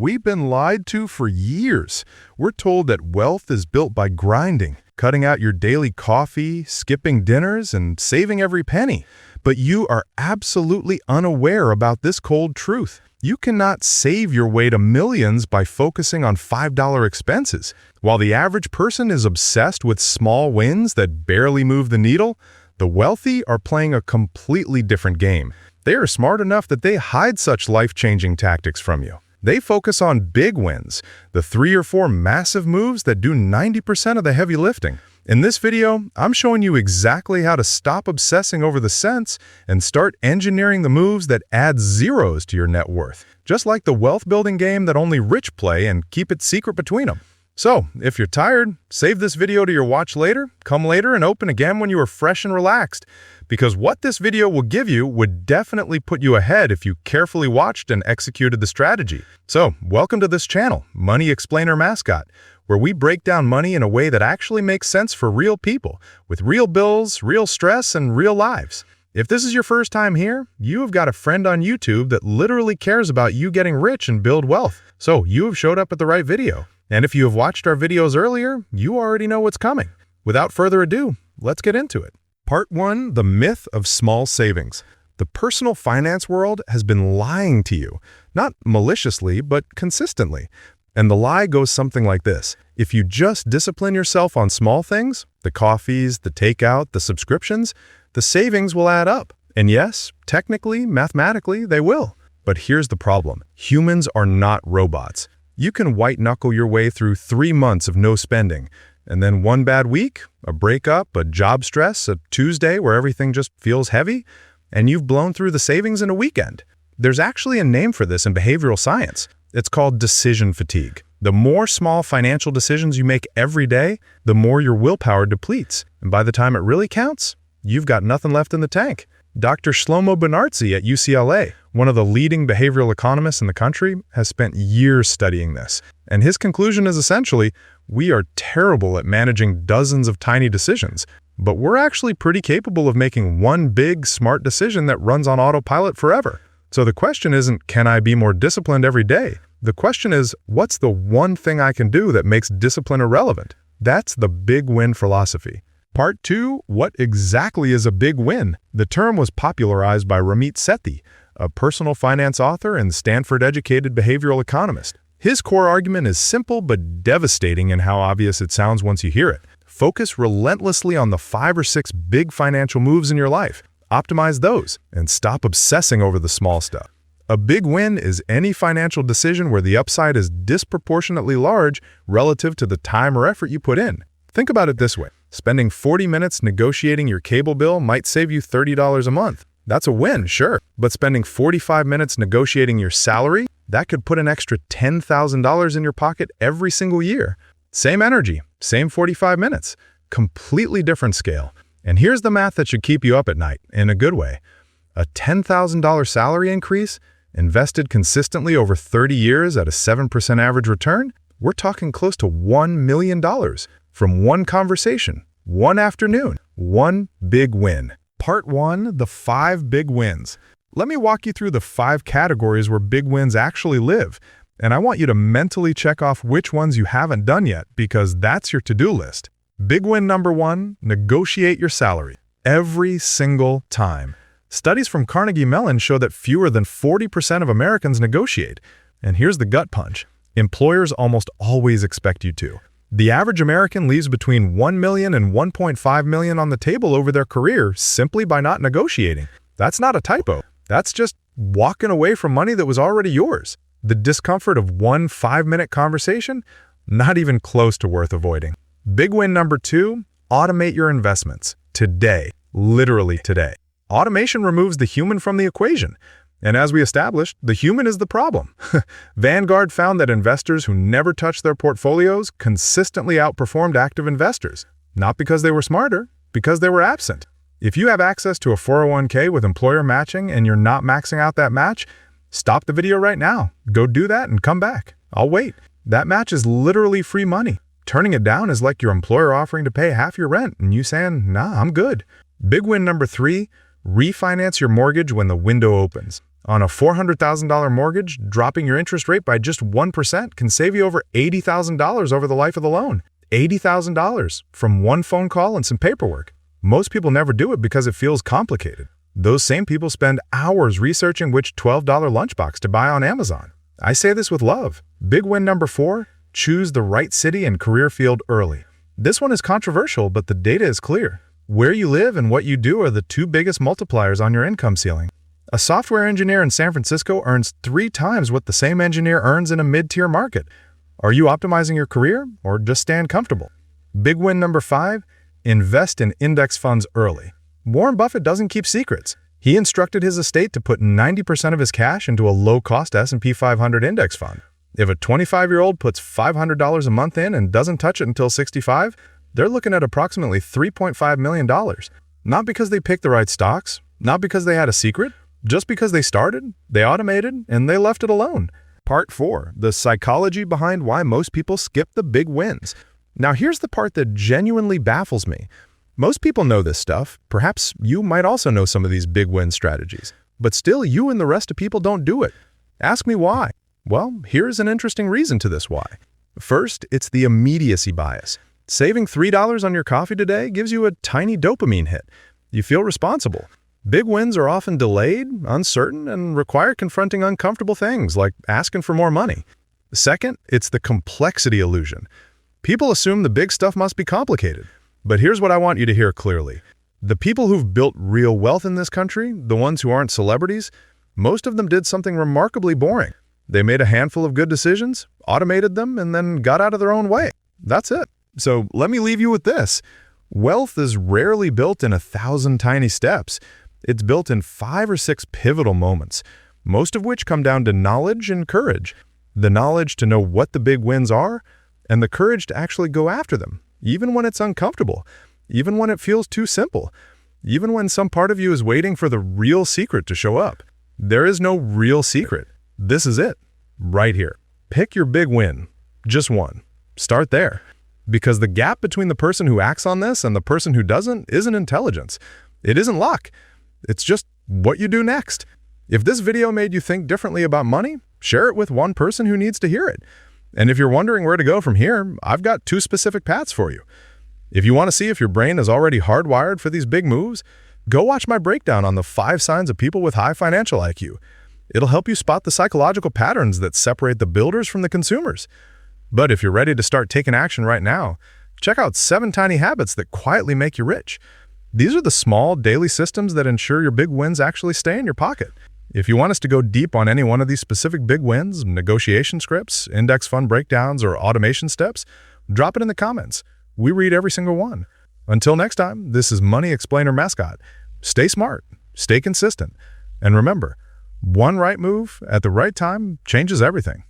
We've been lied to for years. We're told that wealth is built by grinding, cutting out your daily coffee, skipping dinners, and saving every penny. But you are absolutely unaware about this cold truth. You cannot save your way to millions by focusing on $5 expenses. While the average person is obsessed with small wins that barely move the needle, the wealthy are playing a completely different game. They are smart enough that they hide such life-changing tactics from you. They focus on big wins, the 3 or 4 massive moves that do 90% of the heavy lifting. In this video, I'm showing you exactly how to stop obsessing over the cents and start engineering the moves that add zeros to your net worth, just like the wealth-building game that only rich play and keep it secret between them. So, if you're tired, save this video to your watch later, come later, and open again when you are fresh and relaxed. Because what this video will give you would definitely put you ahead if you carefully watched and executed the strategy. So, welcome to this channel, MoneyExplainer Mascot, where we break down money in a way that actually makes sense for real people, with real bills, real stress, and real lives. If this is your first time here, you have got a friend on YouTube that literally cares about you getting rich and build wealth. So, you have showed up at the right video. And if you have watched our videos earlier, you already know what's coming. Without further ado, let's get into it. Part 1, the myth of small savings. The personal finance world has been lying to you, not maliciously, but consistently. And the lie goes something like this. If you just discipline yourself on small things, the coffees, the takeout, the subscriptions, the savings will add up. And yes, technically, mathematically, they will. But here's the problem. Humans are not robots. You can white-knuckle your way through 3 months of no spending, and then one bad week, a breakup, a job stress, a Tuesday where everything just feels heavy, and you've blown through the savings in a weekend. There's actually a name for this in behavioral science. It's called decision fatigue. The more small financial decisions you make every day, the more your willpower depletes. And by the time it really counts, you've got nothing left in the tank. Dr. Shlomo Benartzi at UCLA, one of the leading behavioral economists in the country, has spent years studying this. And his conclusion is essentially, we are terrible at managing dozens of tiny decisions, but we're actually pretty capable of making one big, smart decision that runs on autopilot forever. So the question isn't, can I be more disciplined every day? The question is, what's the one thing I can do that makes discipline irrelevant? That's the big win philosophy. Part 2, what exactly is a big win? The term was popularized by Ramit Sethi, a personal finance author and Stanford-educated behavioral economist. His core argument is simple but devastating in how obvious it sounds once you hear it. Focus relentlessly on the 5 or 6 big financial moves in your life. Optimize those, and stop obsessing over the small stuff. A big win is any financial decision where the upside is disproportionately large relative to the time or effort you put in. Think about it this way. Spending 40 minutes negotiating your cable bill might save you $30 a month. That's a win, sure. But spending 45 minutes negotiating your salary, that could put an extra $10,000 in your pocket every single year. Same energy, same 45 minutes, completely different scale. And here's the math that should keep you up at night, in a good way. A $10,000 salary increase, invested consistently over 30 years at a 7% average return, we're talking close to $1 million. From one conversation, one afternoon, one big win. Part 1, the 5 big wins. Let me walk you through the 5 categories where big wins actually live, and I want you to mentally check off which ones you haven't done yet, because that's your to-do list. Big win number 1, negotiate your salary. Every single time. Studies from Carnegie Mellon show that fewer than 40% of Americans negotiate. And here's the gut punch. Employers almost always expect you to. The average American leaves between $1 million and $1.5 million on the table over their career simply by not negotiating. That's not a typo. That's just walking away from money that was already yours. The discomfort of one 5-minute conversation? Not even close to worth avoiding. Big win number 2, automate your investments. Today. Literally today. Automation removes the human from the equation. And as we established, the human is the problem. Vanguard found that investors who never touched their portfolios consistently outperformed active investors. Not because they were smarter, because they were absent. If you have access to a 401k with employer matching and you're not maxing out that match, stop the video right now. Go do that and come back. I'll wait. That match is literally free money. Turning it down is like your employer offering to pay half your rent and you saying, nah, I'm good. Big win number 3, refinance your mortgage when the window opens. On a $400,000 mortgage, dropping your interest rate by just 1% can save you over $80,000 over the life of the loan. $80,000 from one phone call and some paperwork. Most people never do it because it feels complicated. Those same people spend hours researching which $12 lunchbox to buy on Amazon. I say this with love. Big win number 4, choose the right city and career field early. This one is controversial, but the data is clear. Where you live and what you do are the 2 biggest multipliers on your income ceiling. A software engineer in San Francisco earns 3 times what the same engineer earns in a mid-tier market. Are you optimizing your career or just staying comfortable? Big win number 5, invest in index funds early. Warren Buffett doesn't keep secrets. He instructed his estate to put 90% of his cash into a low-cost S&P 500 index fund. If a 25-year-old puts $500 a month in and doesn't touch it until 65, they're looking at approximately $3.5 million. Not because they picked the right stocks, not because they had a secret, just because they started, they automated, and they left it alone. Part 4, the psychology behind why most people skip the big wins. Now here's the part that genuinely baffles me. Most people know this stuff. Perhaps you might also know some of these big win strategies. But still, you and the rest of people don't do it. Ask me why. Well, here's an interesting reason to this why. First, it's the immediacy bias. Saving $3 on your coffee today gives you a tiny dopamine hit. You feel responsible. Big wins are often delayed, uncertain, and require confronting uncomfortable things like asking for more money. Second, it's the complexity illusion. People assume the big stuff must be complicated. But here's what I want you to hear clearly. The people who've built real wealth in this country, the ones who aren't celebrities, most of them did something remarkably boring. They made a handful of good decisions, automated them, and then got out of their own way. That's it. So let me leave you with this. Wealth is rarely built in 1,000 tiny steps. It's built in 5 or 6 pivotal moments, most of which come down to knowledge and courage. The knowledge to know what the big wins are, and the courage to actually go after them, even when it's uncomfortable, even when it feels too simple, even when some part of you is waiting for the real secret to show up. There is no real secret. This is it, right here. Pick your big win, just one. Start there. Because the gap between the person who acts on this and the person who doesn't isn't intelligence. It isn't luck. It's just what you do next. If this video made you think differently about money, share it with one person who needs to hear it. And if you're wondering where to go from here, I've got 2 specific paths for you. If you want to see if your brain is already hardwired for these big moves, go watch my breakdown on the 5 signs of people with high financial IQ. It'll help you spot the psychological patterns that separate the builders from the consumers. But if you're ready to start taking action right now, check out 7 tiny habits that quietly make you rich. These are the small daily systems that ensure your big wins actually stay in your pocket. If you want us to go deep on any one of these specific big wins, negotiation scripts, index fund breakdowns, or automation steps, drop it in the comments. We read every single one. Until next time, this is MoneyExplainer Mascot. Stay smart, stay consistent, and remember, one right move at the right time changes everything.